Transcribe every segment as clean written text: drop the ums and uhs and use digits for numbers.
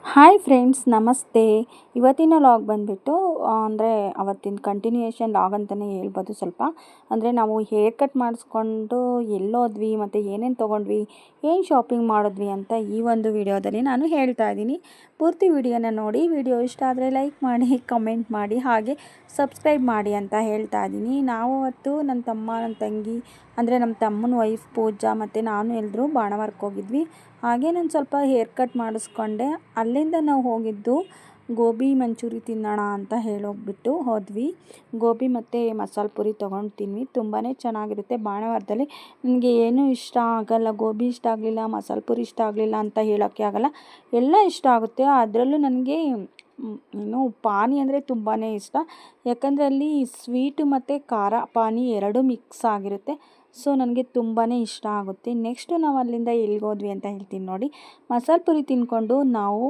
Hi friends, ನಮಸ್ತೆ. ಇವತ್ತಿನ log ಬಂದುಬಿಟ್ಟು ಅಂದರೆ ಅವತ್ತಿನ ಕಂಟಿನ್ಯೂಯೇಷನ್ ಲಾಗ್ ಅಂತಲೇ ಹೇಳ್ಬೋದು. ಸ್ವಲ್ಪ ಅಂದರೆ ನಾವು ಹೇರ್ ಕಟ್ ಮಾಡಿಸ್ಕೊಂಡು ಎಲ್ಲೋದ್ವಿ ಮತ್ತು ಏನೇನು ತೊಗೊಂಡ್ವಿ, ಏನು ಶಾಪಿಂಗ್ ಮಾಡಿದ್ವಿ ಅಂತ ಈ ಒಂದು ವಿಡಿಯೋದಲ್ಲಿ ನಾನು ಹೇಳ್ತಾ ಇದ್ದೀನಿ. ಪೂರ್ತಿ ವಿಡಿಯೋನ ನೋಡಿ. ವಿಡಿಯೋ ಇಷ್ಟ ಆದರೆ ಲೈಕ್ ಮಾಡಿ, ಕಮೆಂಟ್ ಮಾಡಿ, ಹಾಗೆ ಸಬ್ಸ್ಕ್ರೈಬ್ ಮಾಡಿ ಅಂತ ಹೇಳ್ತಾ ಇದ್ದೀನಿ. ನಾವು ಅವತ್ತು ನನ್ನ ತಮ್ಮ, ನನ್ನ ತಂಗಿ ಅಂದರೆ ನಮ್ಮ ತಮ್ಮನ ವೈಫ್ ಪೂಜಾ ಮತ್ತು ನಾನು ಎಲ್ಲರೂ ಬಾಣವರಕ್ಕೆ ಹೋಗಿದ್ವಿ. ಹಾಗೆ ನಾನು ಸ್ವಲ್ಪ ಹೇರ್ ಕಟ್ ಮಾಡಿಸ್ಕೊಂಡೆ. ಅಲ್ಲಿಂದ ನಾವು ಹೋಗಿದ್ದು ಗೋಬಿ ಮಂಚೂರಿ ತಿನ್ನೋಣ ಅಂತ ಹೇಳೋಗ್ಬಿಟ್ಟು ಹೋದ್ವಿ. ಗೋಬಿ ಮತ್ತು ಮಸಾಲೆ ಪುರಿ ತೊಗೊಂಡು ತಿನ್ವಿ. ತುಂಬಾ ಚೆನ್ನಾಗಿರುತ್ತೆ. ಬಾಣವಾರದಲ್ಲಿ ನನಗೆ ಏನೂ ಇಷ್ಟ ಆಗಲ್ಲ, ಗೋಬಿ ಇಷ್ಟ ಆಗಲಿಲ್ಲ, ಮಸಾಲೆ ಪುರಿ ಇಷ್ಟ ಆಗಲಿಲ್ಲ ಅಂತ ಹೇಳೋಕ್ಕೆ ಆಗಲ್ಲ, ಎಲ್ಲ ಇಷ್ಟ ಆಗುತ್ತೆ. ಅದರಲ್ಲೂ ನನಗೆ ಏನು ಪಾನಿ ಅಂದರೆ ತುಂಬಾ ಇಷ್ಟ. ಯಾಕಂದರೆ ಅಲ್ಲಿ ಸ್ವೀಟು ಮತ್ತು ಖಾರ ಪಾನಿ ಎರಡೂ ಮಿಕ್ಸ್ ಆಗಿರುತ್ತೆ. ಸೊ ನನಗೆ ತುಂಬಾ ಇಷ್ಟ ಆಗುತ್ತೆ. ನೆಕ್ಸ್ಟು ನಾವು ಅಲ್ಲಿಂದ ಎಲ್ಲಿಗೋದ್ವಿ ಅಂತ ಹೇಳ್ತೀನಿ ನೋಡಿ. ಮಸಾಲೆ ಪುರಿ ತಿಂದ್ಕೊಂಡು ನಾವು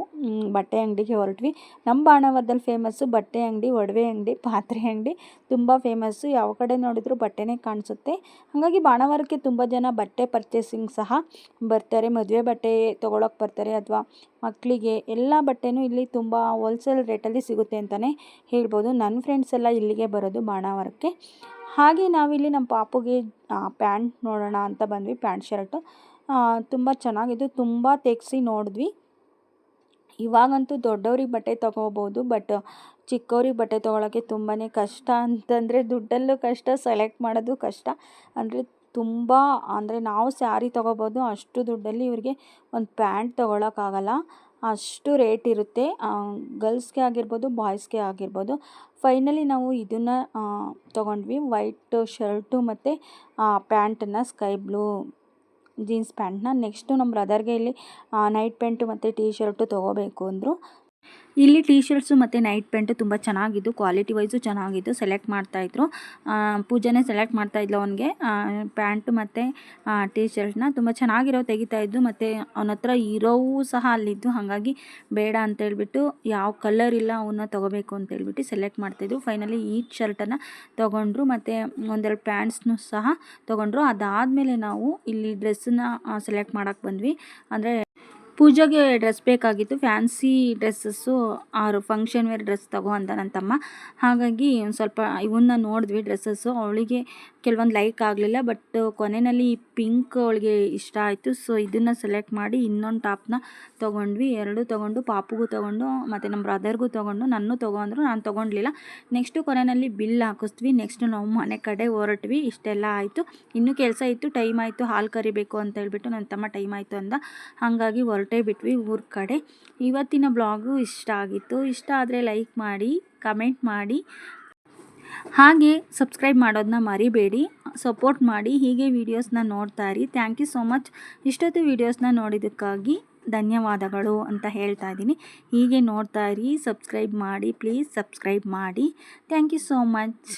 ಬಟ್ಟೆ ಅಂಗಡಿಗೆ ಹೊರಟ್ವಿ. ನಮ್ಮ ಬಾಣಾವರದಲ್ಲಿ ಫೇಮಸ್ಸು ಬಟ್ಟೆ ಅಂಗಡಿ, ಒಡವೆ ಅಂಗಡಿ, ಪಾತ್ರೆ ಅಂಗಡಿ ತುಂಬ ಫೇಮಸ್ಸು. ಯಾವ ಕಡೆ ನೋಡಿದರೂ ಬಟ್ಟೆನೇ ಕಾಣಿಸುತ್ತೆ. ಹಾಗಾಗಿ ಬಾಣಾವರಕ್ಕೆ ತುಂಬ ಜನ ಬಟ್ಟೆ ಪರ್ಚೇಸಿಂಗ್ ಸಹ ಬರ್ತಾರೆ. ಮದುವೆ ಬಟ್ಟೆ ತೊಗೊಳಕ್ಕೆ ಬರ್ತಾರೆ, ಅಥವಾ ಮಕ್ಕಳಿಗೆ ಎಲ್ಲ ಬಟ್ಟೆನೂ ಇಲ್ಲಿ ತುಂಬ ಹೋಲ್ಸೇಲ್ ರೇಟಲ್ಲಿ ಸಿಗುತ್ತೆ ಅಂತಲೇ ಹೇಳ್ಬೋದು. ನನ್ನ ಫ್ರೆಂಡ್ಸ್ ಎಲ್ಲ ಇಲ್ಲಿಗೆ ಬರೋದು ಬಾಣಾವರಕ್ಕೆ. ಹಾಗೆ ನಾವಿಲ್ಲಿ ನಮ್ಮ ಪಾಪುಗೆ ಪ್ಯಾಂಟ್ ನೋಡೋಣ ಅಂತ ಬಂದ್ವಿ. ಪ್ಯಾಂಟ್ ಶರ್ಟು ತುಂಬ ಚೆನ್ನಾಗಿದ್ದು, ತುಂಬ ತೆಗೆಸಿ ನೋಡಿದ್ವಿ. ಇವಾಗಂತೂ ದೊಡ್ಡವ್ರಿಗೆ ಬಟ್ಟೆ ತೊಗೋಬೋದು, ಬಟ್ ಚಿಕ್ಕವ್ರಿಗೆ ಬಟ್ಟೆ ತೊಗೊಳಕ್ಕೆ ತುಂಬಾ ಕಷ್ಟ. ಅಂತಂದರೆ ದುಡ್ಡಲ್ಲೂ ಕಷ್ಟ, ಸೆಲೆಕ್ಟ್ ಮಾಡೋದು ಕಷ್ಟ. ಅಂದರೆ ತುಂಬ ಅಂದರೆ ನಾವು ಸ್ಯಾರಿ ತೊಗೋಬೋದು, ಅಷ್ಟು ದುಡ್ಡಲ್ಲಿ ಇವ್ರಿಗೆ ಒಂದು ಪ್ಯಾಂಟ್ ತೊಗೊಳಕ್ಕಾಗಲ್ಲ, ಅಷ್ಟು ರೇಟ್ ಇರುತ್ತೆ. ಗರ್ಲ್ಸ್ಗೆ ಆಗಿರ್ಬೋದು, ಬಾಯ್ಸ್ಗೆ ಆಗಿರ್ಬೋದು. ಫೈನಲಿ ನಾವು ಇದನ್ನು ತೊಗೊಂಡ್ವಿ, ವೈಟ್ ಶರ್ಟು ಮತ್ತು ಪ್ಯಾಂಟನ್ನು, ಸ್ಕೈ ಬ್ಲೂ ಜೀನ್ಸ್ ಪ್ಯಾಂಟ್ನ. ನೆಕ್ಸ್ಟು ನಮ್ಮ ಬ್ರದರ್ಗೆ ಇಲ್ಲಿ ನೈಟ್ ಪ್ಯಾಂಟು ಮತ್ತು ಟೀ ಶರ್ಟು ತೊಗೋಬೇಕು ಅಂದರು. ಇಲ್ಲಿ ಟೀ ಶರ್ಟ್ಸು ಮತ್ತು ನೈಟ್ ಪ್ಯಾಂಟು ತುಂಬ ಚೆನ್ನಾಗಿದ್ದು, ಕ್ವಾಲಿಟಿ ವೈಸು ಚೆನ್ನಾಗಿದ್ದು. ಸೆಲೆಕ್ಟ್ ಮಾಡ್ತಾಯಿದ್ರು, ಪೂಜೆನೇ ಸೆಲೆಕ್ಟ್ ಮಾಡ್ತಾಯಿದ್ಲು ಅವನಿಗೆ ಪ್ಯಾಂಟು ಮತ್ತು ಟೀ ಶರ್ಟ್ನ. ತುಂಬ ಚೆನ್ನಾಗಿರೋ ತೆಗಿತಾಯಿದ್ದು, ಮತ್ತು ಅವನ ಹತ್ರ ಇರೋವು ಸಹ ಅಲ್ಲಿದ್ದು. ಹಾಗಾಗಿ ಬೇಡ ಅಂತೇಳ್ಬಿಟ್ಟು, ಯಾವ ಕಲರ್ ಇಲ್ಲ ಅವನ್ನ ತೊಗೋಬೇಕು ಅಂತೇಳ್ಬಿಟ್ಟು ಸೆಲೆಕ್ಟ್ ಮಾಡ್ತಾಯಿದ್ರು. ಫೈನಲಿ ಈ ಶರ್ಟನ್ನು ತೊಗೊಂಡ್ರು, ಮತ್ತು ಒಂದೆರಡು ಪ್ಯಾಂಟ್ಸ್ನು ಸಹ ತೊಗೊಂಡ್ರು. ಅದಾದಮೇಲೆ ನಾವು ಇಲ್ಲಿ ಡ್ರೆಸ್ಸನ್ನ ಸೆಲೆಕ್ಟ್ ಮಾಡೋಕ್ಕೆ ಬಂದ್ವಿ. ಅಂದರೆ ಪೂಜೆಗೆ ಡ್ರೆಸ್ ಬೇಕಾಗಿತ್ತು, ಫ್ಯಾನ್ಸಿ ಡ್ರೆಸ್ಸಸ್ಸು, ಆರು ಫಂಕ್ಷನ್ ವೇರ್ ಡ್ರೆಸ್ ತಗೋ ಅಂತ ನನ್ನ ತಮ್ಮ. ಹಾಗಾಗಿ ಒಂದು ಸ್ವಲ್ಪ ಇವನ್ನ ನೋಡಿದ್ವಿ ಡ್ರೆಸ್ಸಸ್ಸು. ಅವಳಿಗೆ ಕೆಲವೊಂದು ಲೈಕ್ ಆಗಲಿಲ್ಲ, ಬಟ್ ಕೊನೆಯಲ್ಲಿ ಪಿಂಕ್ ಅವಳಿಗೆ ಇಷ್ಟ ಆಯಿತು. ಸೊ ಇದನ್ನು ಸೆಲೆಕ್ಟ್ ಮಾಡಿ ಇನ್ನೊಂದು ಟಾಪ್ನ ತೊಗೊಂಡ್ವಿ. ಎರಡು ತೊಗೊಂಡು, ಪಾಪುಗೂ ತೊಗೊಂಡು ಮತ್ತು ನಮ್ಮ ಬ್ರದರ್ಗೂ ತೊಗೊಂಡು, ನನ್ನೂ ತೊಗೊಂಡ್ರು, ನಾನು ತೊಗೊಂಡ್ಲಿಲ್ಲ. ನೆಕ್ಸ್ಟು ಕೊನೆಯಲ್ಲಿ ಬಿಲ್ ಹಾಕಿಸ್ದ್ವಿ. ನೆಕ್ಸ್ಟು ನಾವು ಮನೆ ಕಡೆ ಹೊರಟ್ವಿ. ಇಷ್ಟೆಲ್ಲ ಆಯಿತು. ಇನ್ನೂ ಕೆಲಸ ಇತ್ತು, ಟೈಮ್ ಆಯಿತು, ಹಾಲು ಕರಿಬೇಕು ಅಂತ ಹೇಳ್ಬಿಟ್ಟು ನನ್ನ ತಮ್ಮ ಟೈಮ್ ಆಯಿತು ಅಂದ. ಹಾಗಾಗಿ ಹೊರಟೇ ಬಿಟ್ವಿ ಊರ ಕಡೆ. ಇವತ್ತಿನ ಬ್ಲಾಗು ಇಷ್ಟ ಆಗಿತ್ತು. ಇಷ್ಟ ಆದರೆ ಲೈಕ್ ಮಾಡಿ, ಕಮೆಂಟ್ ಮಾಡಿ, ಹಾಗೆ ಸಬ್ಸ್ಕ್ರೈಬ್ ಮಾಡೋದನ್ನ ಮರಿಬೇಡಿ. ಸಪೋರ್ಟ್ ಮಾಡಿ, ಹೀಗೆ ವೀಡಿಯೋಸ್ನ ನೋಡ್ತಾ ಇರಿ. Thank you so much. ಇಷ್ಟೊತ್ತು ವೀಡಿಯೋಸ್ನ ನೋಡಿದ್ದಕ್ಕಾಗಿ ಧನ್ಯವಾದಗಳು ಅಂತ ಹೇಳ್ತಾ ಇದ್ದೀನಿ. ಹೀಗೆ ನೋಡ್ತಾ ಇರಿ, ಸಬ್ಸ್ಕ್ರೈಬ್ ಮಾಡಿ, ಪ್ಲೀಸ್ ಸಬ್ಸ್ಕ್ರೈಬ್ ಮಾಡಿ. Thank you so much.